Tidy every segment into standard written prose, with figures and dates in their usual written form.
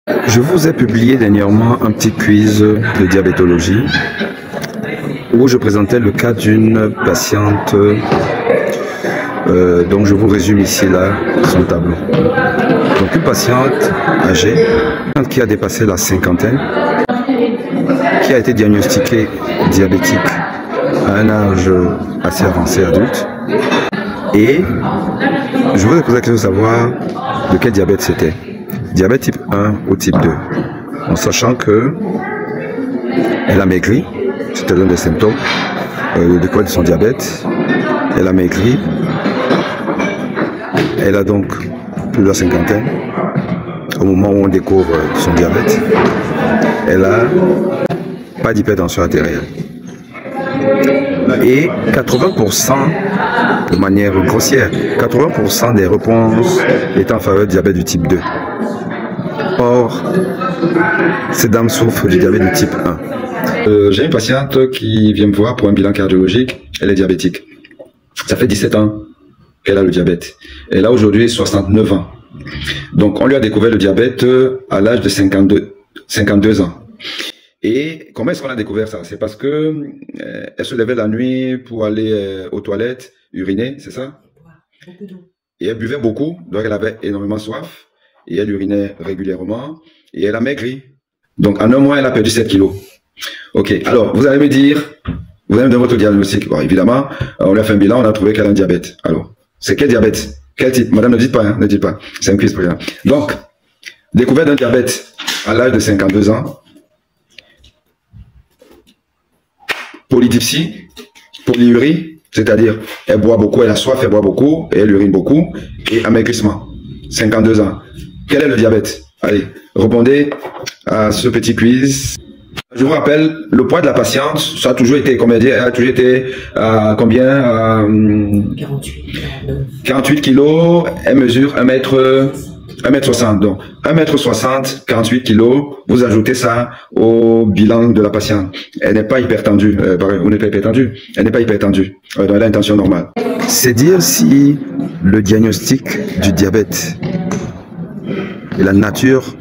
Je vous ai publié dernièrement un petit quiz de diabétologie où je présentais le cas d'une patiente dont je vous résume ici là son tableau. Donc une patiente âgée qui a dépassé la cinquantaine, qui a été diagnostiquée diabétique à un âge assez avancé adulte, et je vous ai posé la question de savoir de quel diabète c'était. Diabète type 1 ou type 2, en sachant que elle a maigri, c'était l'un des symptômes de quoi de son diabète. Elle a maigri, elle a donc plus de la cinquantaine au moment où on découvre son diabète. Elle a pas d'hypertension artérielle et 80%, de manière grossière, 80% des réponses étaient en faveur du diabète du type 2. Or, ces dames souffrent du diabète de type 1. J'ai une patiente qui vient me voir pour un bilan cardiologique. Elle est diabétique. Ça fait 17 ans qu'elle a le diabète. Elle a aujourd'hui 69 ans. Donc, on lui a découvert le diabète à l'âge de 52 ans. Et comment est-ce qu'on a découvert ça? C'est parce que elle se levait la nuit pour aller aux toilettes, uriner, c'est ça? Beaucoup d'eau. Et elle buvait beaucoup, donc elle avait énormément soif. Et elle urinait régulièrement, et elle a maigri. Donc, en un mois, elle a perdu 7 kilos. Ok, alors, vous allez me dire, vous allez me donner votre diagnostic. Bon, évidemment, on lui a fait un bilan, on a trouvé qu'elle a un diabète. Alors, c'est quel diabète? Quel type? Madame, ne dites pas, hein, ne dites pas. C'est un quiz pour rien. Donc, découverte d'un diabète à l'âge de 52 ans, polydipsie, polyurie, c'est-à-dire, elle boit beaucoup, elle a soif, elle boit beaucoup, et elle urine beaucoup, et amaigrissement. 52 ans. Quel est le diabète? Allez, répondez à ce petit quiz. Je vous rappelle, le poids de la patiente, ça a toujours été, combien dire, a toujours été à combien? 48 kilos. Elle mesure 1m60. Donc, 1m60, 48 kilos. Vous ajoutez ça au bilan de la patiente. Elle n'est pas hypertendue. Vous n'êtes pas hypertendue. Elle n'est pas hypertendue. Donc, elle a une tension normale. C'est dire si le diagnostic du diabète et la nature,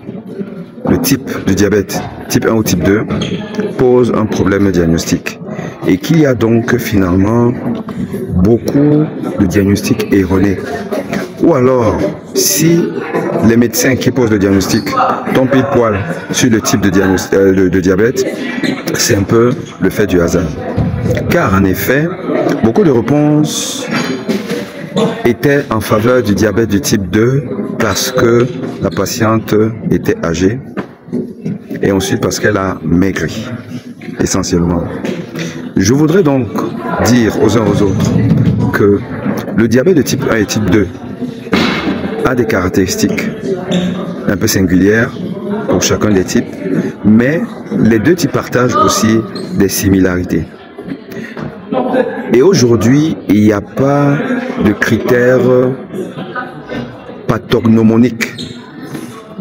le type de diabète, type 1 ou type 2, pose un problème diagnostique. Et qu'il y a donc finalement beaucoup de diagnostics erronés. Ou alors, si les médecins qui posent le diagnostic tombent pile poil sur le type de diabète, c'est un peu le fait du hasard. Car en effet, beaucoup de réponses étaient en faveur du diabète du type 2 parce que la patiente était âgée et ensuite parce qu'elle a maigri, essentiellement. Je voudrais donc dire aux uns aux autres que le diabète de type 1 et type 2 a des caractéristiques un peu singulières pour chacun des types, mais les deux types partagent aussi des similarités. Et aujourd'hui, il n'y a pas de critères pathognomoniques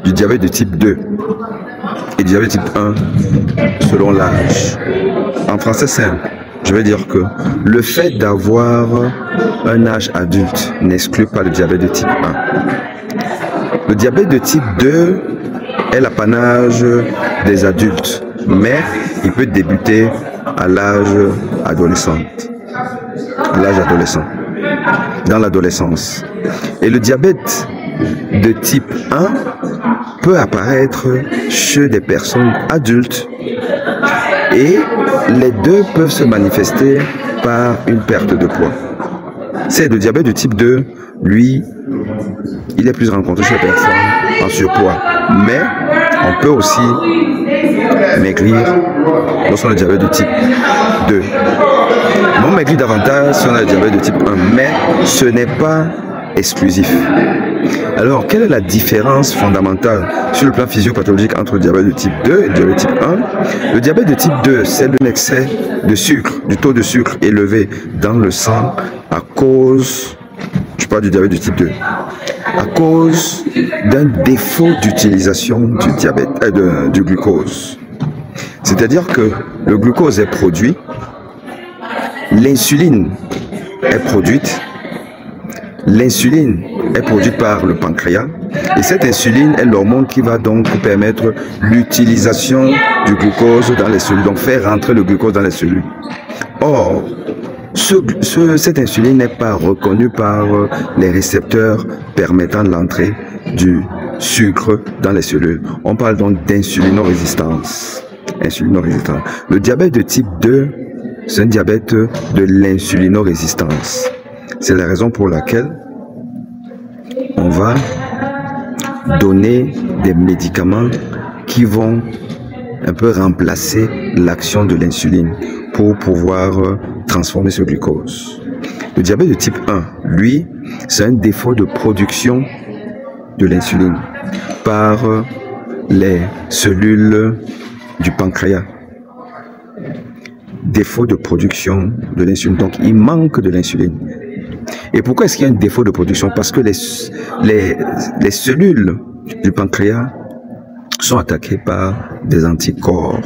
du diabète de type 2 et du diabète type 1 selon l'âge. En français simple, je vais dire que le fait d'avoir un âge adulte n'exclut pas le diabète de type 1. Le diabète de type 2 est l'apanage des adultes, mais il peut débuter à l'âge adolescent. Dans l'adolescence. Et le diabète de type 1 peut apparaître chez des personnes adultes et les deux peuvent se manifester par une perte de poids. C'est le diabète de type 2, lui, il est plus rencontré chez les personnes en surpoids, mais on peut aussi maigrir lorsqu'on a le diabète de type 2. On maigrit davantage si on a le diabète de type 1, mais ce n'est pas exclusif. Alors, quelle est la différence fondamentale sur le plan physiopathologique entre le diabète de type 2 et le diabète de type 1? Le diabète de type 2, c'est un excès de sucre, du taux de sucre élevé dans le sang à cause, je parle du diabète de type 2, à cause d'un défaut d'utilisation du glucose. C'est-à-dire que le glucose est produit, l'insuline est produite, l'insuline est produite par le pancréas et cette insuline est l'hormone qui va donc permettre l'utilisation du glucose dans les cellules, donc faire rentrer le glucose dans les cellules. Or, cette insuline n'est pas reconnue par les récepteurs permettant l'entrée du sucre dans les cellules. On parle donc d'insulinorésistance. Le diabète de type 2, c'est un diabète de l'insulinorésistance. C'est la raison pour laquelle on va donner des médicaments qui vont un peu remplacer l'action de l'insuline pour pouvoir transformer ce glucose. Le diabète de type 1, lui, c'est un défaut de production de l'insuline par les cellules du pancréas. Défaut de production de l'insuline. Donc, il manque de l'insuline. Et pourquoi est-ce qu'il y a un défaut de production? Parce que les cellules du pancréas sont attaquées par des anticorps.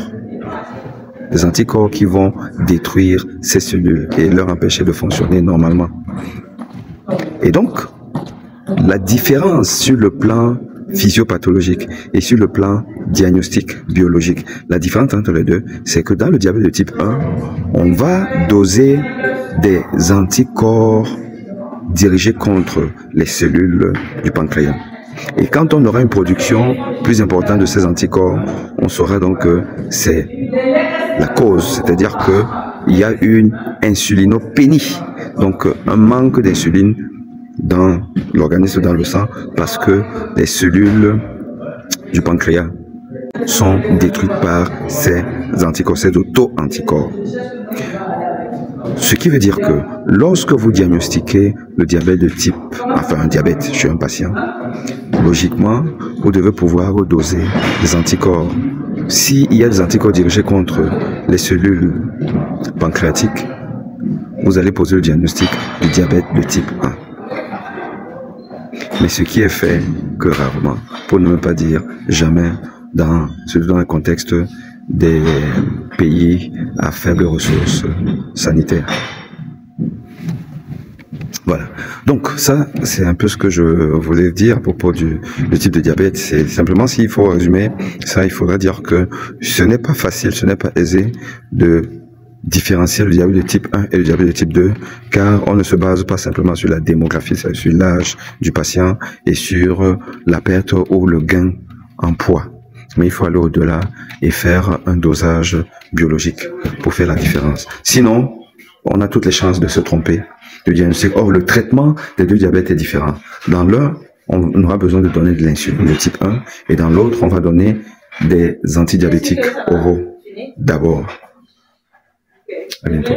Des anticorps qui vont détruire ces cellules et leur empêcher de fonctionner normalement. Et donc, la différence sur le plan physiopathologique et sur le plan diagnostic biologique, la différence entre les deux, c'est que dans le diabète de type 1, on va doser des anticorps dirigés contre les cellules du pancréas. Et quand on aura une production plus importante de ces anticorps, on saura donc que c'est la cause, c'est-à-dire qu'il y a une insulinopénie, donc un manque d'insuline dans l'organisme, dans le sang, parce que les cellules du pancréas sont détruites par ces anticorps, ces auto-anticorps. Ce qui veut dire que lorsque vous diagnostiquez le diabète de type, enfin un diabète chez un patient, logiquement, vous devez pouvoir doser des anticorps. S'il y a des anticorps dirigés contre les cellules pancréatiques, vous allez poser le diagnostic du diabète de type 1. Mais ce qui est fait que rarement, pour ne pas dire jamais, surtout dans le contexte des pays à faibles ressources sanitaires. Voilà. Donc ça, c'est un peu ce que je voulais dire à propos du type de diabète. C'est simplement, s'il faut résumer ça, il faudra dire que ce n'est pas facile, ce n'est pas aisé de différencier le diabète de type 1 et le diabète de type 2, car on ne se base pas simplement sur la démographie, sur l'âge du patient et sur la perte ou le gain en poids. Mais il faut aller au-delà et faire un dosage biologique pour faire la différence. Sinon, on a toutes les chances de se tromper de diagnostic. Or, le traitement des deux diabètes est différent. Dans l'un, on aura besoin de donner de l'insuline de type 1 et dans l'autre, on va donner des antidiabétiques oraux d'abord. À bientôt.